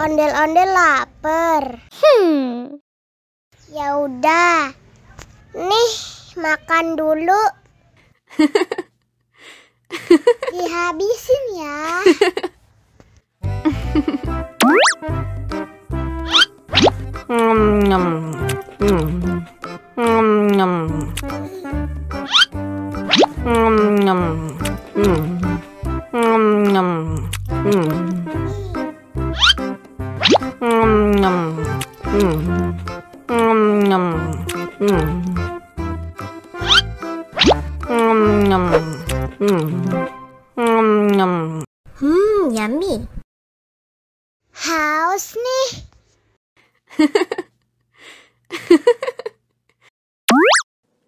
Ondel-ondel lapar. Ya udah. Nih, makan dulu. Dihabisin ya. Yummy. Haus nih.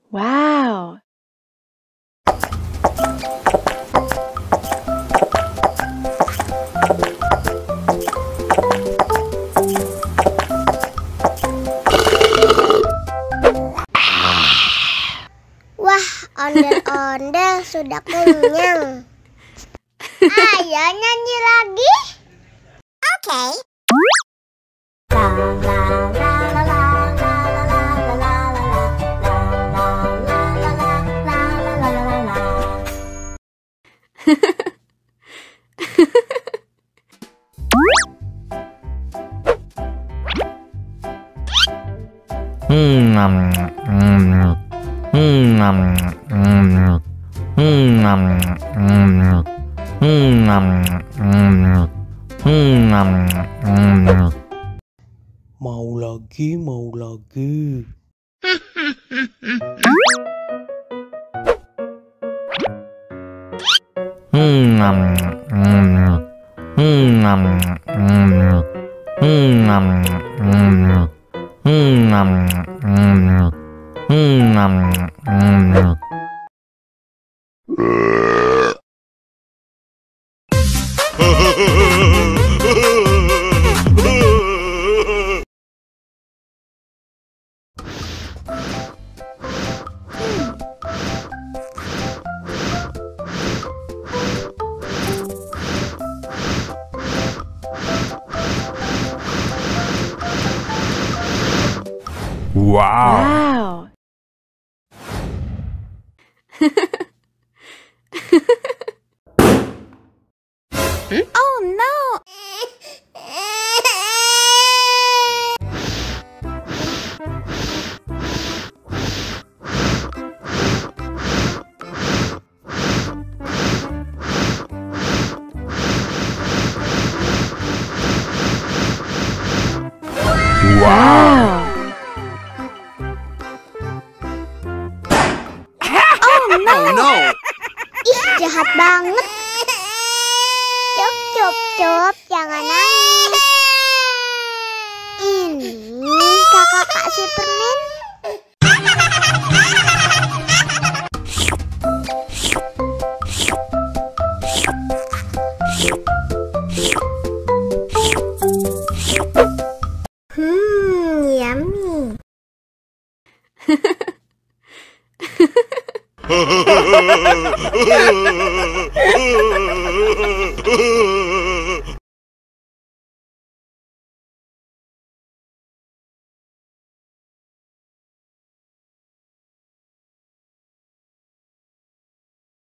Wow. Wah, ondel-ondel sudah kenyang. Ayo nyanyi lagi. Oke. Mau lagi, mau lagi. Wow. Oh no. Wow. Oh no. Ih, jahat banget. Cop, jangan nangis. Ini kakak kasih permen. Yummy.